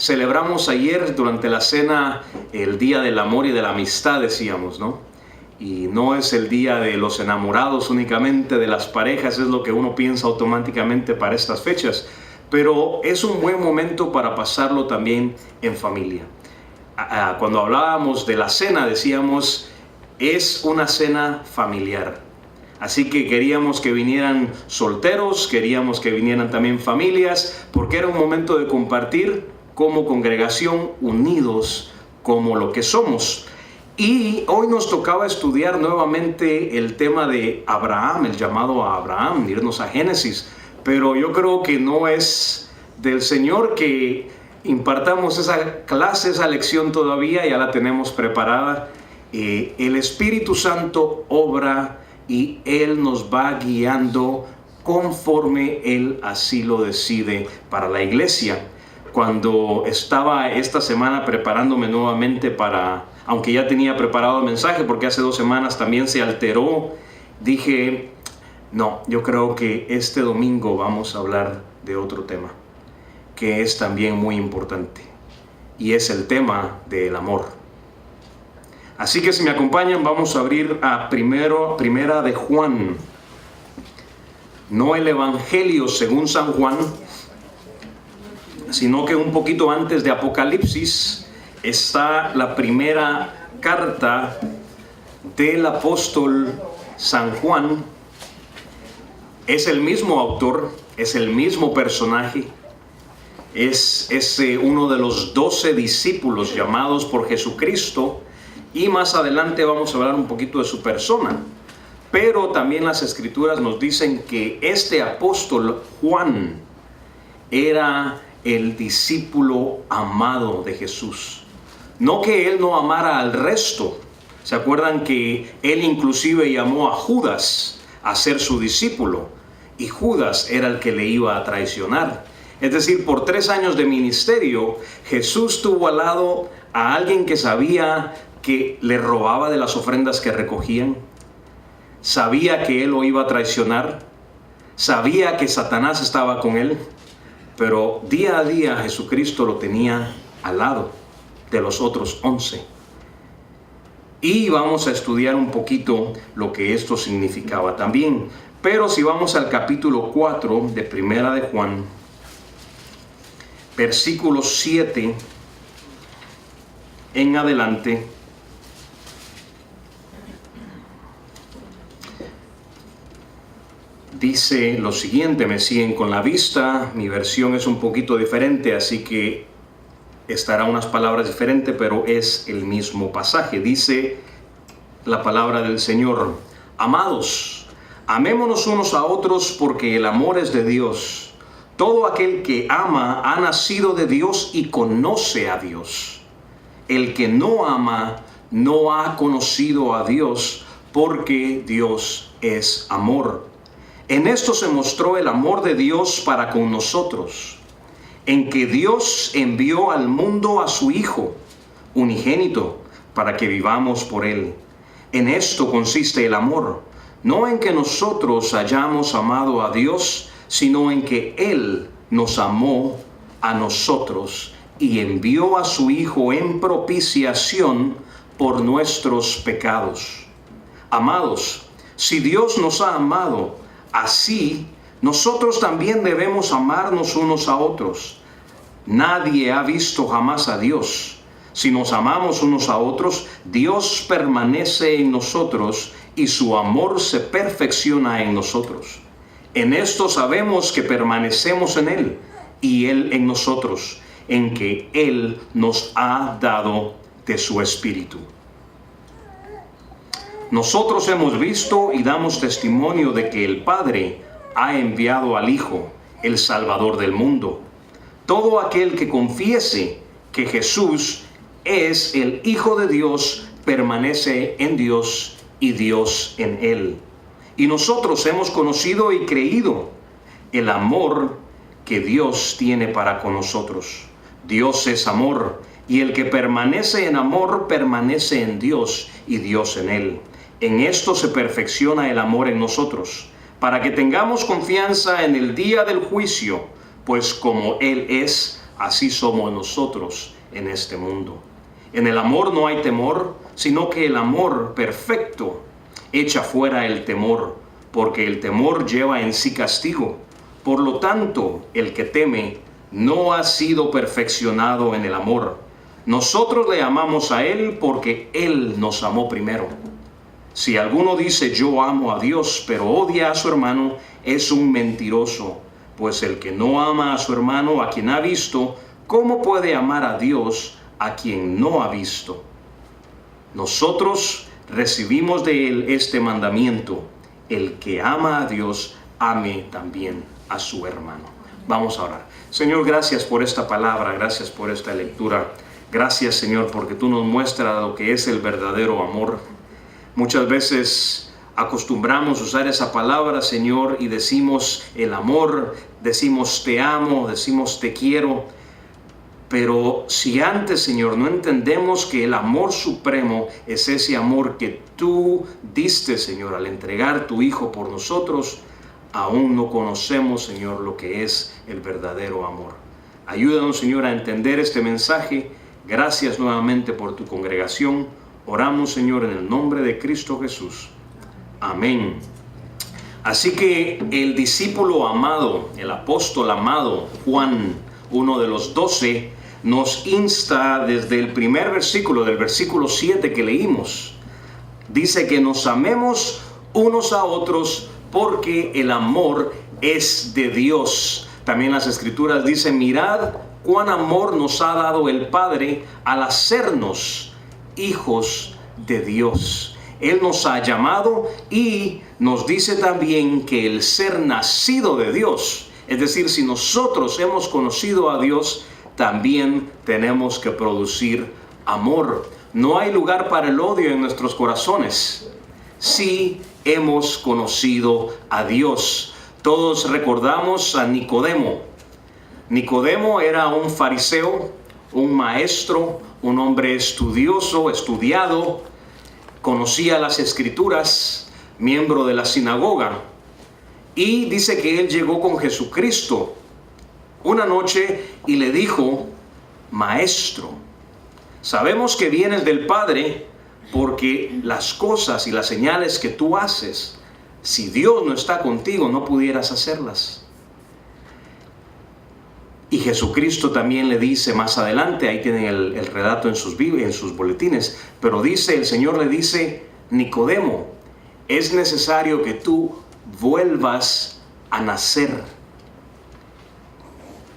Celebramos ayer durante la cena el Día del Amor y de la Amistad, decíamos, ¿no? Y no es el día de los enamorados únicamente, de las parejas, es lo que uno piensa automáticamente para estas fechas. Pero es un buen momento para pasarlo también en familia. Cuando hablábamos de la cena, decíamos, es una cena familiar. Así que queríamos que vinieran solteros, queríamos que vinieran también familias, porque era un momento de compartir como congregación, unidos como lo que somos. Y hoy nos tocaba estudiar nuevamente el tema de Abraham, el llamado a Abraham, irnos a Génesis. Pero yo creo que no es del Señor que impartamos esa clase, esa lección todavía, ya la tenemos preparada. El Espíritu Santo obra y Él nos va guiando conforme Él así lo decide para la iglesia. Cuando estaba esta semana preparándome nuevamente aunque ya tenía preparado el mensaje, porque hace 2 semanas también se alteró, dije, no, yo creo que este domingo vamos a hablar de otro tema, que es también muy importante, y es el tema del amor. Así que si me acompañan, vamos a abrir a Primera de Juan. No el Evangelio según San Juan, sino que un poquito antes de Apocalipsis está la primera carta del apóstol San Juan. Es el mismo autor, es el mismo personaje, es uno de los 12 discípulos llamados por Jesucristo. Y más adelante vamos a hablar un poquito de su persona. Pero también las Escrituras nos dicen que este apóstol Juan era el discípulo amado de Jesús. No que él no amara al resto. ¿Se acuerdan que él inclusive llamó a Judas a ser su discípulo? Y Judas era el que le iba a traicionar. Es decir, por 3 años de ministerio, Jesús tuvo al lado a alguien que sabía que le robaba de las ofrendas que recogían, sabía que él lo iba a traicionar, sabía que Satanás estaba con él, pero día a día Jesucristo lo tenía al lado de los otros 11. Y vamos a estudiar un poquito lo que esto significaba también. Pero si vamos al capítulo 4 de Primera de Juan, versículo 7 en adelante, dice lo siguiente, me siguen con la vista, mi versión es un poquito diferente, así que estará unas palabras diferentes, pero es el mismo pasaje. Dice la palabra del Señor: amados, amémonos unos a otros, porque el amor es de Dios. Todo aquel que ama ha nacido de Dios y conoce a Dios. El que no ama no ha conocido a Dios, porque Dios es amor. En esto se mostró el amor de Dios para con nosotros, en que Dios envió al mundo a su Hijo unigénito para que vivamos por Él. En esto consiste el amor, no en que nosotros hayamos amado a Dios, sino en que Él nos amó a nosotros y envió a su Hijo en propiciación por nuestros pecados. Amados, si Dios nos ha amado, así, nosotros también debemos amarnos unos a otros. Nadie ha visto jamás a Dios. Si nos amamos unos a otros, Dios permanece en nosotros y su amor se perfecciona en nosotros. En esto sabemos que permanecemos en Él y Él en nosotros, en que Él nos ha dado de su Espíritu. Nosotros hemos visto y damos testimonio de que el Padre ha enviado al Hijo, el Salvador del mundo. Todo aquel que confiese que Jesús es el Hijo de Dios, permanece en Dios y Dios en Él. Y nosotros hemos conocido y creído el amor que Dios tiene para con nosotros. Dios es amor, y el que permanece en amor permanece en Dios y Dios en Él. En esto se perfecciona el amor en nosotros, para que tengamos confianza en el día del juicio, pues como Él es, así somos nosotros en este mundo. En el amor no hay temor, sino que el amor perfecto echa fuera el temor, porque el temor lleva en sí castigo. Por lo tanto, el que teme no ha sido perfeccionado en el amor. Nosotros le amamos a Él porque Él nos amó primero. Si alguno dice yo amo a Dios, pero odia a su hermano, es un mentiroso. Pues el que no ama a su hermano, a quien ha visto, ¿cómo puede amar a Dios a quien no ha visto? Nosotros recibimos de Él este mandamiento: el que ama a Dios, ame también a su hermano. Vamos a orar. Señor, gracias por esta palabra, gracias por esta lectura. Gracias, Señor, porque tú nos muestras lo que es el verdadero amor. Muchas veces acostumbramos a usar esa palabra, Señor, y decimos el amor, decimos te amo, decimos te quiero. Pero si antes, Señor, no entendemos que el amor supremo es ese amor que tú diste, Señor, al entregar tu Hijo por nosotros, aún no conocemos, Señor, lo que es el verdadero amor. Ayúdanos, Señor, a entender este mensaje. Gracias nuevamente por tu congregación. Oramos, Señor, en el nombre de Cristo Jesús. Amén. Así que el discípulo amado, el apóstol amado, Juan, uno de los 12, nos insta desde el primer versículo, del versículo 7 que leímos. Dice que nos amemos unos a otros porque el amor es de Dios. También las Escrituras dicen: mirad cuán amor nos ha dado el Padre al hacernos hijos de Dios. Él nos ha llamado y nos dice también que el ser nacido de Dios, es decir, si nosotros hemos conocido a Dios, también tenemos que producir amor. No hay lugar para el odio en nuestros corazones si hemos conocido a Dios. Todos recordamos a Nicodemo. Nicodemo era un fariseo, un maestro, un hombre estudioso, estudiado, conocía las Escrituras, miembro de la sinagoga. Y dice que él llegó con Jesucristo una noche y le dijo: Maestro, sabemos que vienes del Padre, porque las cosas y las señales que tú haces, si Dios no está contigo, no pudieras hacerlas. Y Jesucristo también le dice más adelante, ahí tienen el relato en sus boletines, pero dice, el Señor le dice: Nicodemo, es necesario que tú vuelvas a nacer.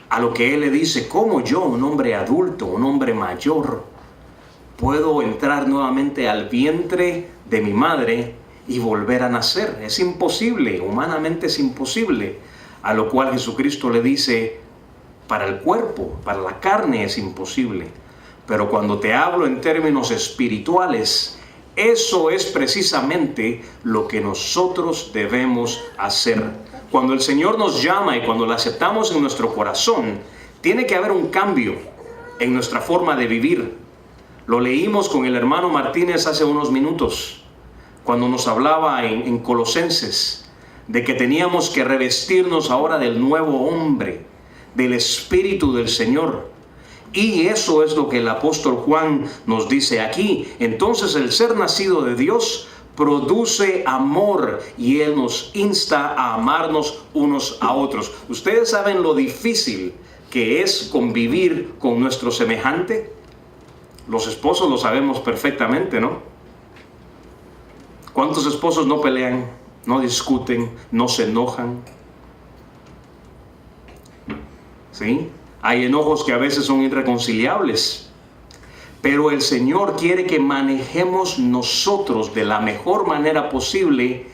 A lo que él le dice: ¿cómo yo, un hombre adulto, un hombre mayor, puedo entrar nuevamente al vientre de mi madre y volver a nacer? Es imposible, humanamente es imposible. A lo cual Jesucristo le dice: para el cuerpo, para la carne es imposible, pero cuando te hablo en términos espirituales, eso es precisamente lo que nosotros debemos hacer. Cuando el Señor nos llama y cuando lo aceptamos en nuestro corazón, tiene que haber un cambio en nuestra forma de vivir. Lo leímos con el hermano Martínez hace unos minutos, cuando nos hablaba en Colosenses, de que teníamos que revestirnos ahora del nuevo hombre, del Espíritu del Señor. Y eso es lo que el apóstol Juan nos dice aquí. Entonces el ser nacido de Dios produce amor y Él nos insta a amarnos unos a otros. ¿Ustedes saben lo difícil que es convivir con nuestro semejante? Los esposos lo sabemos perfectamente, ¿no? ¿Cuántos esposos no pelean, no discuten, no se enojan? ¿Sí? Hay enojos que a veces son irreconciliables, pero el Señor quiere que manejemos nosotros de la mejor manera posible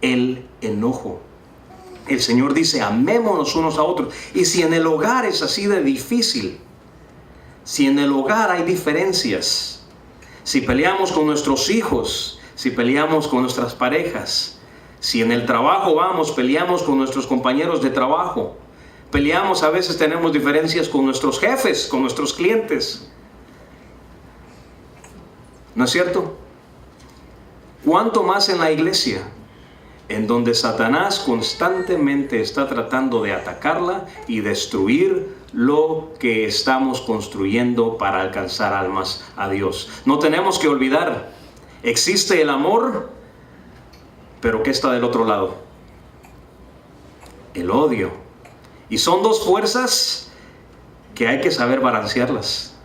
el enojo. El Señor dice: amémonos unos a otros. Y si en el hogar es así de difícil, si en el hogar hay diferencias, si peleamos con nuestros hijos, si peleamos con nuestras parejas, si en el trabajo peleamos con nuestros compañeros de trabajo, peleamos, a veces tenemos diferencias con nuestros jefes, con nuestros clientes. ¿No es cierto? ¿Cuánto más en la iglesia, en donde Satanás constantemente está tratando de atacarla y destruir lo que estamos construyendo para alcanzar almas a Dios. No tenemos que olvidar, existe el amor, pero ¿qué está del otro lado? El odio. Y son dos fuerzas que hay que saber balancearlas.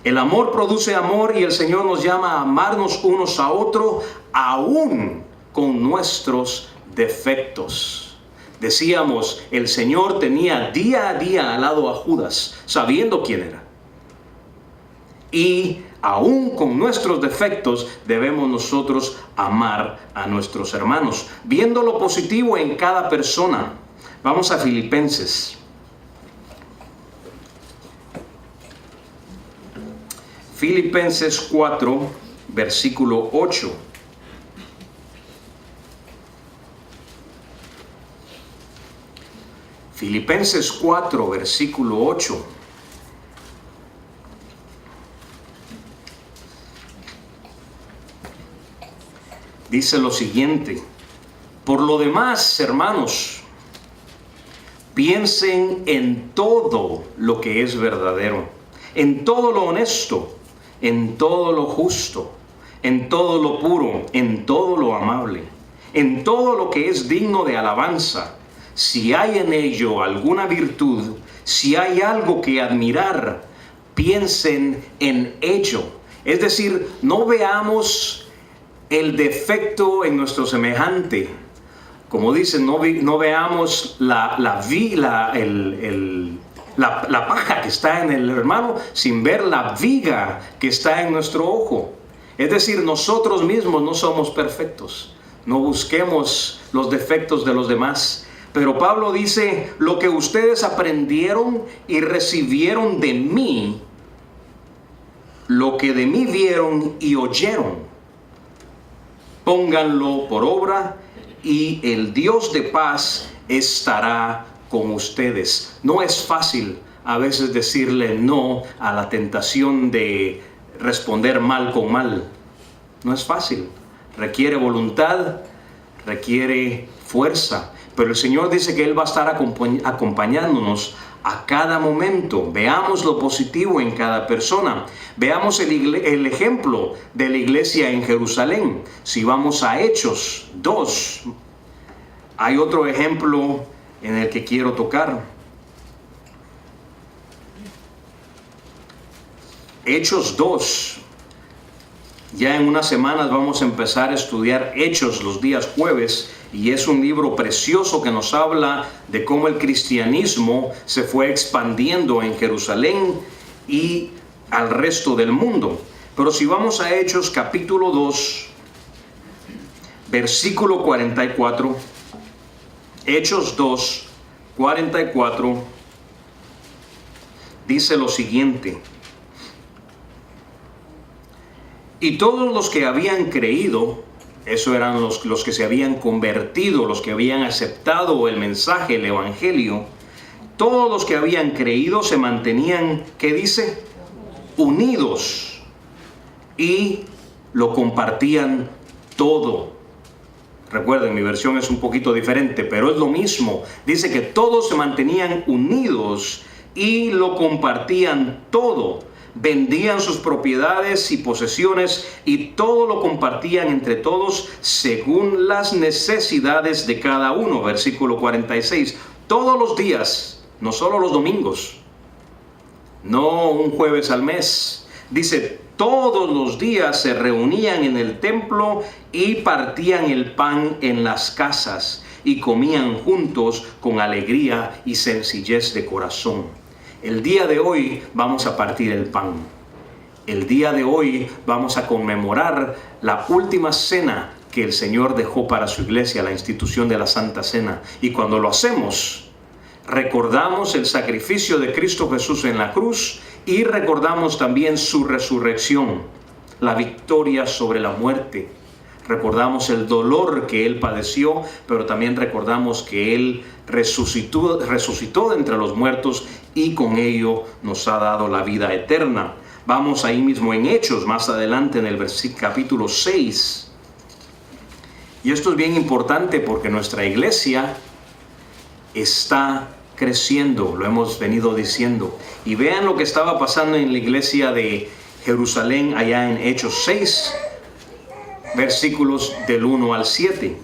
El amor produce amor y el Señor nos llama a amarnos unos a otros, aún con nuestros defectos. Decíamos, el Señor tenía día a día al lado a Judas, sabiendo quién era. Y aún con nuestros defectos debemos nosotros amar a nuestros hermanos, viendo lo positivo en cada persona. Vamos a Filipenses. Filipenses 4, versículo 8. Filipenses 4, versículo 8. Dice lo siguiente: por lo demás, hermanos, piensen en todo lo que es verdadero, en todo lo honesto, en todo lo justo, en todo lo puro, en todo lo amable, en todo lo que es digno de alabanza. Si hay en ello alguna virtud, si hay algo que admirar, piensen en ello. Es decir, no veamos el defecto en nuestro semejante. Como dicen, no veamos la paja que está en el hermano sin ver la viga que está en nuestro ojo. Es decir, nosotros mismos no somos perfectos. No busquemos los defectos de los demás. Pero Pablo dice, lo que ustedes aprendieron y recibieron de mí, lo que de mí vieron y oyeron, pónganlo por obra y el Dios de paz estará con ustedes. No es fácil a veces decirle no a la tentación de responder mal con mal. No es fácil. Requiere voluntad, requiere fuerza. Pero el Señor dice que Él va a estar acompañándonos a cada momento. Veamos lo positivo en cada persona. Veamos el ejemplo de la iglesia en Jerusalén. Si vamos a Hechos 2, hay otro ejemplo en el que quiero tocar. Hechos 2. Ya en unas semanas vamos a empezar a estudiar Hechos los días jueves. Y es un libro precioso que nos habla de cómo el cristianismo se fue expandiendo en Jerusalén y al resto del mundo. Pero si vamos a Hechos capítulo 2, versículo 44, Hechos 2, 44, dice lo siguiente: y todos los que habían creído, eso eran los que se habían convertido, los que habían aceptado el mensaje, el evangelio. Todos los que habían creído se mantenían, ¿qué dice? Unidos. Y lo compartían todo. Recuerden, mi versión es un poquito diferente, pero es lo mismo. Dice que todos se mantenían unidos y lo compartían todo. Vendían sus propiedades y posesiones y todo lo compartían entre todos según las necesidades de cada uno. Versículo 46. Todos los días, no solo los domingos, no un jueves al mes. Dice, todos los días se reunían en el templo y partían el pan en las casas y comían juntos con alegría y sencillez de corazón. El día de hoy vamos a partir el pan. El día de hoy vamos a conmemorar la última cena que el Señor dejó para su iglesia, la institución de la Santa Cena. Y cuando lo hacemos, recordamos el sacrificio de Cristo Jesús en la cruz y recordamos también su resurrección, la victoria sobre la muerte. Recordamos el dolor que Él padeció, pero también recordamos que Él resucitó de entre los muertos y con ello nos ha dado la vida eterna. Vamos ahí mismo en Hechos, más adelante en el capítulo 6. Y esto es bien importante porque nuestra iglesia está creciendo, lo hemos venido diciendo. Y vean lo que estaba pasando en la iglesia de Jerusalén allá en Hechos 6, versículos del 1 al 7.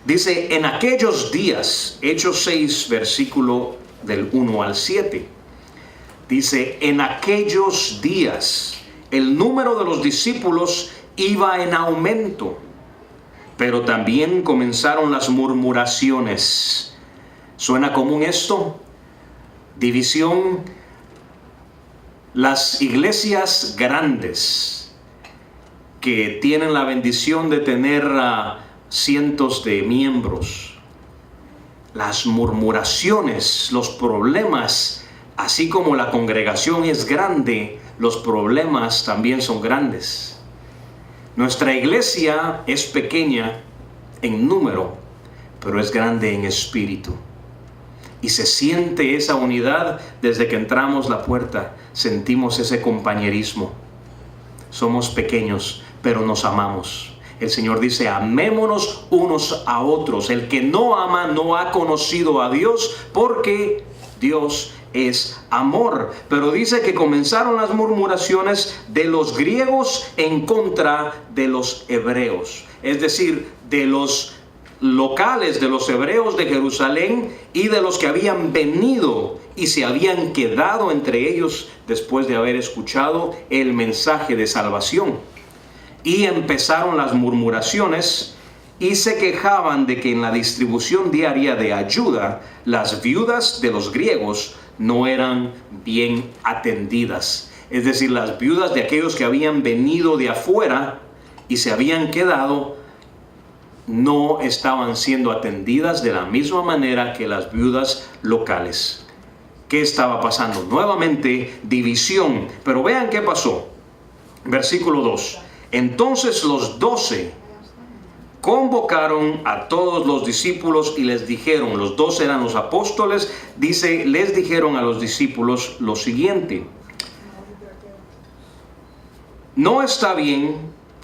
Dice, en aquellos días, Hechos 6, versículo del 1 al 7. Dice, en aquellos días, el número de los discípulos iba en aumento, pero también comenzaron las murmuraciones. ¿Suena común esto? División. Las iglesias grandes que tienen la bendición de tener cientos de miembros, las murmuraciones, los problemas, así como la congregación es grande, los problemas también son grandes. Nuestra iglesia es pequeña en número, pero es grande en espíritu. Y se siente esa unidad desde que entramos la puerta. Sentimos ese compañerismo. Somos pequeños, pero nos amamos. El Señor dice, amémonos unos a otros. El que no ama no ha conocido a Dios, porque Dios es amor. Pero dice que comenzaron las murmuraciones de los griegos en contra de los hebreos. Es decir, de los locales, de los hebreos de Jerusalén y de los que habían venido y se habían quedado entre ellos después de haber escuchado el mensaje de salvación. Y empezaron las murmuraciones y se quejaban de que en la distribución diaria de ayuda, las viudas de los griegos no eran bien atendidas. Es decir, las viudas de aquellos que habían venido de afuera y se habían quedado, no estaban siendo atendidas de la misma manera que las viudas locales. ¿Qué estaba pasando? Nuevamente, división. Pero vean qué pasó. Versículo 2. Entonces los 12 convocaron a todos los discípulos y les dijeron, los 12 eran los apóstoles, dice, les dijeron a los discípulos lo siguiente: no está bien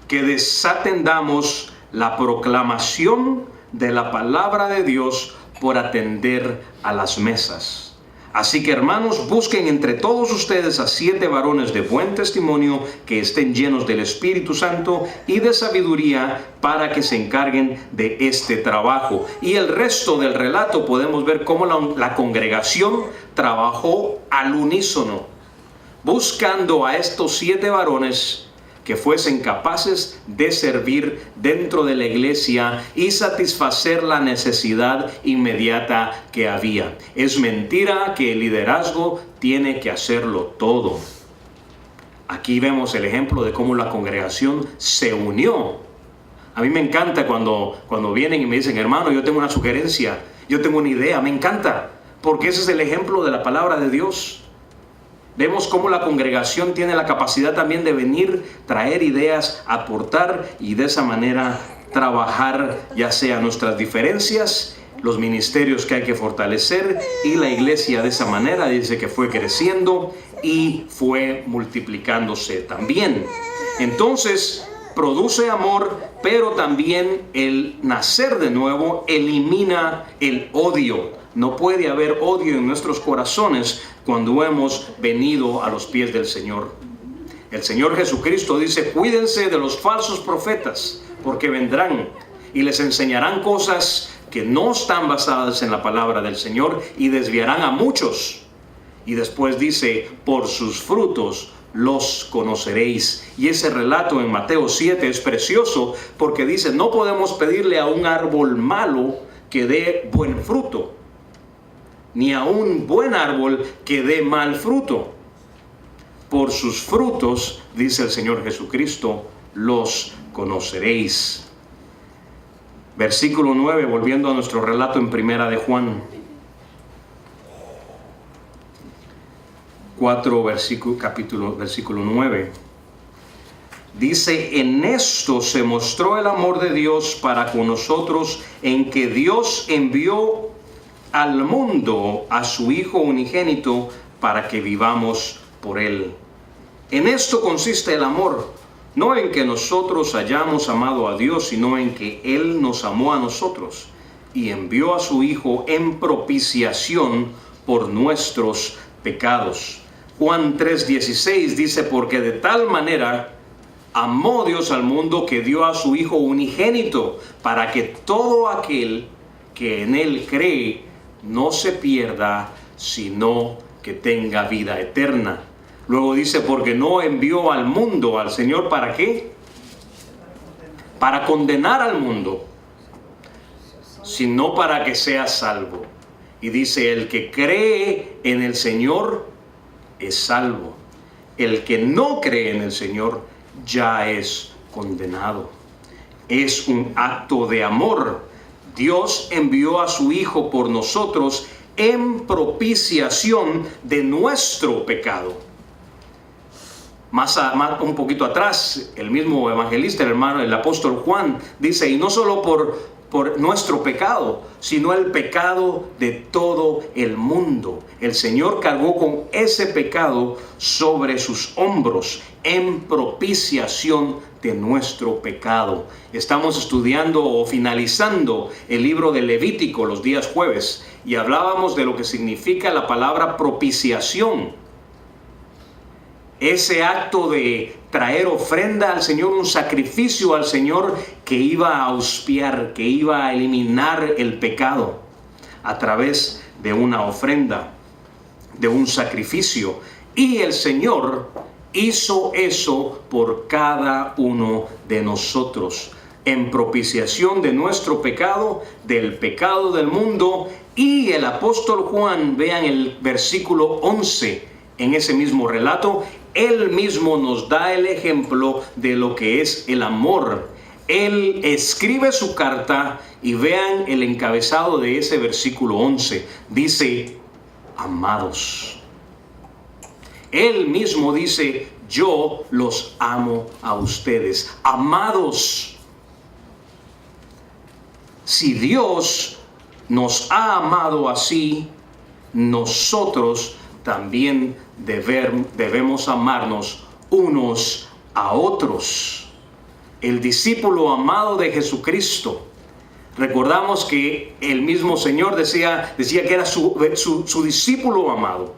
que desatendamos la proclamación de la palabra de Dios por atender a las mesas. Así que, hermanos, busquen entre todos ustedes a 7 varones de buen testimonio que estén llenos del Espíritu Santo y de sabiduría para que se encarguen de este trabajo. Y el resto del relato podemos ver cómo la congregación trabajó al unísono, buscando a estos 7 varones que fuesen capaces de servir dentro de la iglesia y satisfacer la necesidad inmediata que había. Es mentira que el liderazgo tiene que hacerlo todo. Aquí vemos el ejemplo de cómo la congregación se unió. A mí me encanta cuando vienen y me dicen, hermano, yo tengo una sugerencia, yo tengo una idea, me encanta, porque ese es el ejemplo de la palabra de Dios. Vemos cómo la congregación tiene la capacidad también de venir, traer ideas, aportar y de esa manera trabajar ya sea nuestras diferencias, los ministerios que hay que fortalecer, y la iglesia de esa manera dice que fue creciendo y fue multiplicándose también. Entonces produce amor, pero también el nacer de nuevo elimina el odio. No puede haber odio en nuestros corazones cuando hemos venido a los pies del Señor. El Señor Jesucristo dice, cuídense de los falsos profetas, porque vendrán y les enseñarán cosas que no están basadas en la palabra del Señor y desviarán a muchos. Y después dice, por sus frutos los conoceréis. Y ese relato en Mateo 7 es precioso, porque dice, no podemos pedirle a un árbol malo que dé buen fruto, ni a un buen árbol que dé mal fruto. Por sus frutos, dice el Señor Jesucristo, los conoceréis. Versículo 9, volviendo a nuestro relato en Primera de Juan 4, versículo 9. Dice, en esto se mostró el amor de Dios para con nosotros, en que Dios envió al mundo a su Hijo unigénito para que vivamos por Él. En esto consiste el amor, no en que nosotros hayamos amado a Dios, sino en que Él nos amó a nosotros y envió a su Hijo en propiciación por nuestros pecados. Juan 3:16 dice, porque de tal manera amó Dios al mundo que dio a su Hijo unigénito, para que todo aquel que en Él cree no se pierda, sino que tenga vida eterna. Luego dice, porque no envió al mundo, al Señor, ¿para qué? Para condenar al mundo, sino para que sea salvo. Y dice, el que cree en el Señor es salvo. El que no cree en el Señor ya es condenado. Es un acto de amor. Dios envió a su Hijo por nosotros en propiciación de nuestro pecado. Más un poquito atrás, el mismo evangelista, el apóstol Juan, dice, y no solo por nuestro pecado, sino el pecado de todo el mundo. El Señor cargó con ese pecado sobre sus hombros en propiciación de nuestro pecado. Estamos estudiando o finalizando el libro de Levítico los días jueves y hablábamos de lo que significa la palabra propiciación. Ese acto de traer ofrenda al Señor, un sacrificio al Señor que iba a auspiar, que iba a eliminar el pecado a través de una ofrenda, de un sacrificio. Y el Señor hizo eso por cada uno de nosotros, en propiciación de nuestro pecado, del pecado del mundo. Y el apóstol Juan, vean el versículo 11, en ese mismo relato, él mismo nos da el ejemplo de lo que es el amor. Él escribe su carta y vean el encabezado de ese versículo 11. Dice, amados. Él mismo dice, yo los amo a ustedes. Amados. Si Dios nos ha amado así, nosotros también debemos amarnos unos a otros. El discípulo amado de Jesucristo, recordamos que el mismo Señor decía que era su discípulo amado.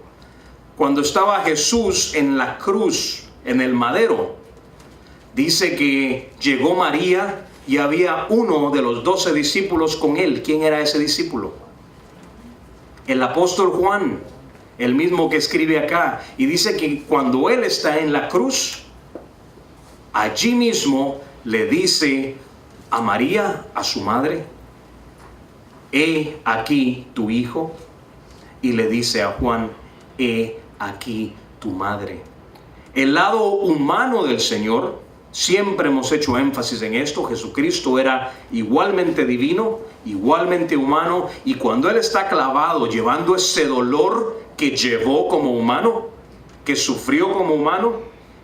Cuando estaba Jesús en la cruz, en el madero, dice que llegó María y había uno de los 12 discípulos con él. ¿Quién era ese discípulo? El apóstol Juan, el mismo que escribe acá, y dice que cuando él está en la cruz, allí mismo le dice a María, a su madre, he aquí tu hijo, y le dice a Juan, he aquí tu madre. El lado humano del Señor, siempre hemos hecho énfasis en esto, Jesucristo era igualmente divino, igualmente humano, y cuando Él está clavado llevando ese dolor que llevó como humano, que sufrió como humano,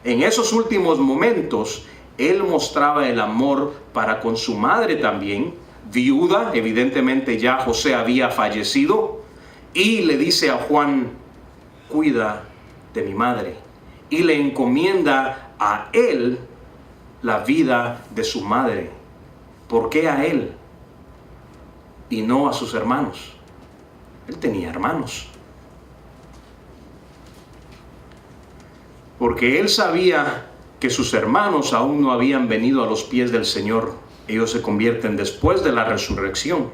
en esos últimos momentos Él mostraba el amor para con su madre también, viuda, evidentemente ya José había fallecido, y le dice a Juan, cuida de mi madre, y le encomienda a él la vida de su madre. ¿Por qué a él y no a sus hermanos? Él tenía hermanos. Porque él sabía que sus hermanos aún no habían venido a los pies del Señor. Ellos se convierten después de la resurrección.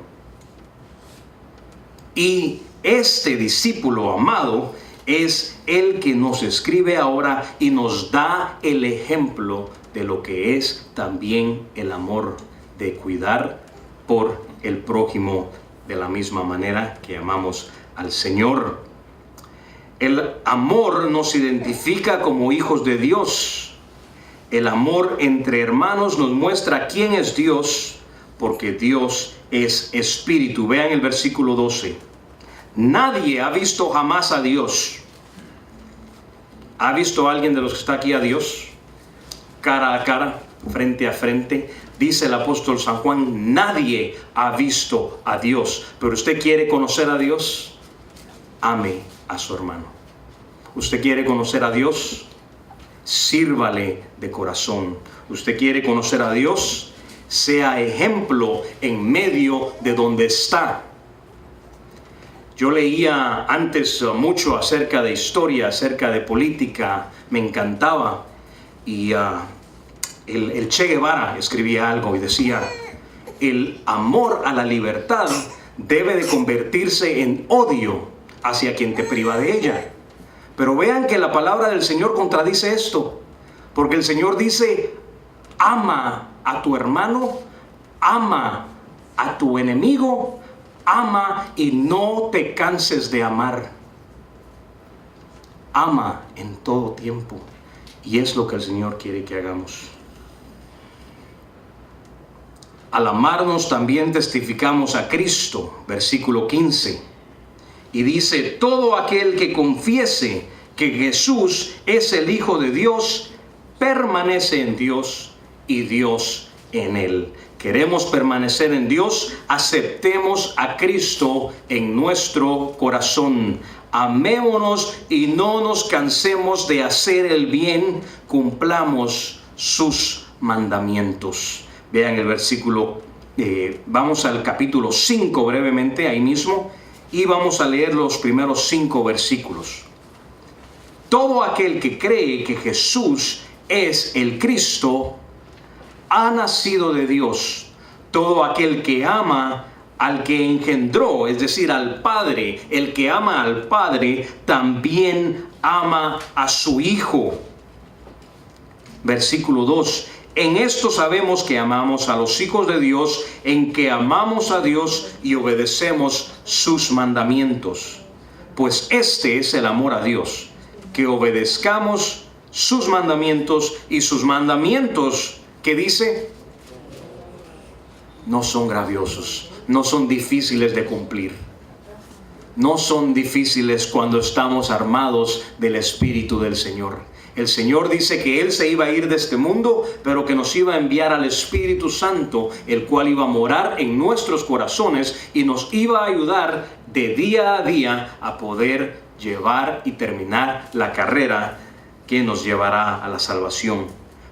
Y este discípulo amado es el que nos escribe ahora y nos da el ejemplo de lo que es también el amor, de cuidar por el prójimo de la misma manera que amamos al Señor. El amor nos identifica como hijos de Dios. El amor entre hermanos nos muestra quién es Dios, porque Dios es espíritu. Vean el versículo 12. Nadie ha visto jamás a Dios. ¿Ha visto alguien de los que está aquí a Dios? Cara a cara, frente a frente. Dice el apóstol San Juan, nadie ha visto a Dios. Pero usted quiere conocer a Dios, ame a su hermano. Usted quiere conocer a Dios, sírvale de corazón. Usted quiere conocer a Dios, sea ejemplo en medio de donde está. Yo leía antes mucho acerca de historia, acerca de política, me encantaba. Y el Che Guevara escribía algo y decía: el amor a la libertad debe de convertirse en odio hacia quien te priva de ella. Pero vean que la palabra del Señor contradice esto, porque el Señor dice: ama a tu hermano, ama a tu enemigo, ama y no te canses de amar. Ama en todo tiempo. Y es lo que el Señor quiere que hagamos. Al amarnos también testificamos a Cristo, versículo 15. Y dice: todo aquel que confiese que Jesús es el Hijo de Dios, permanece en Dios y Dios en él. Queremos permanecer en Dios, aceptemos a Cristo en nuestro corazón. Amémonos y no nos cansemos de hacer el bien, cumplamos sus mandamientos. Vean el versículo, vamos al capítulo 5 brevemente, ahí mismo, y vamos a leer los primeros 5 versículos. Todo aquel que cree que Jesús es el Cristo ha nacido de Dios. Todo aquel que ama al que engendró, es decir, al Padre, el que ama al Padre, también ama a su Hijo. Versículo 2. En esto sabemos que amamos a los hijos de Dios, en que amamos a Dios y obedecemos sus mandamientos. Pues este es el amor a Dios, que obedezcamos sus mandamientos, y sus mandamientos, ¿qué dice? No son gravosos, no son difíciles de cumplir. No son difíciles cuando estamos armados del Espíritu del Señor. El Señor dice que Él se iba a ir de este mundo, pero que nos iba a enviar al Espíritu Santo, el cual iba a morar en nuestros corazones y nos iba a ayudar de día a día a poder llevar y terminar la carrera que nos llevará a la salvación.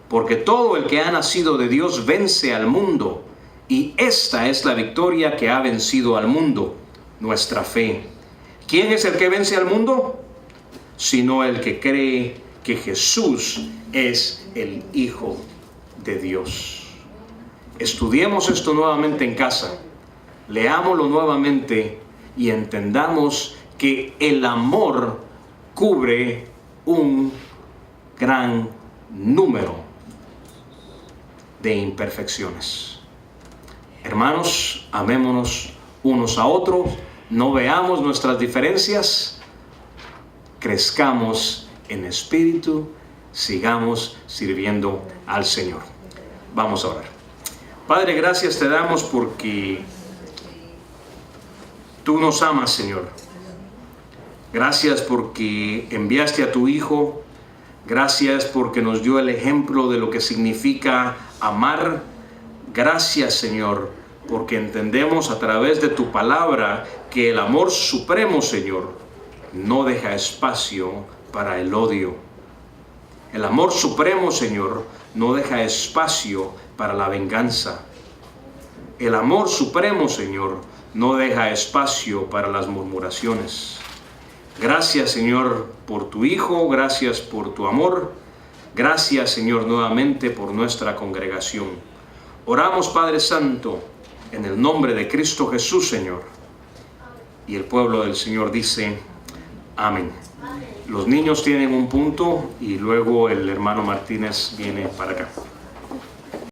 Porque todo el que ha nacido de Dios vence al mundo, y esta es la victoria que ha vencido al mundo, nuestra fe. ¿Quién es el que vence al mundo? Sino el que cree que Jesús es el Hijo de Dios. Estudiemos esto nuevamente en casa, leámoslo nuevamente y entendamos que el amor cubre un gran número de imperfecciones. Hermanos, amémonos unos a otros, no veamos nuestras diferencias, crezcamos en espíritu, sigamos sirviendo al Señor. Vamos a orar. Padre, gracias te damos porque tú nos amas, Señor. Gracias porque enviaste a tu Hijo. Gracias porque nos dio el ejemplo de lo que significa amar. Gracias, Señor, porque entendemos a través de tu palabra que el amor supremo, Señor, no deja espacio para el odio. El amor supremo, Señor, no deja espacio para la venganza. El amor supremo, Señor, no deja espacio para las murmuraciones. Gracias, Señor, por tu Hijo, gracias por tu amor. Gracias, Señor, nuevamente por nuestra congregación. Oramos, Padre Santo, en el nombre de Cristo Jesús, Señor. Y el pueblo del Señor dice: amén. Los niños tienen un punto y luego el hermano Martínez viene para acá.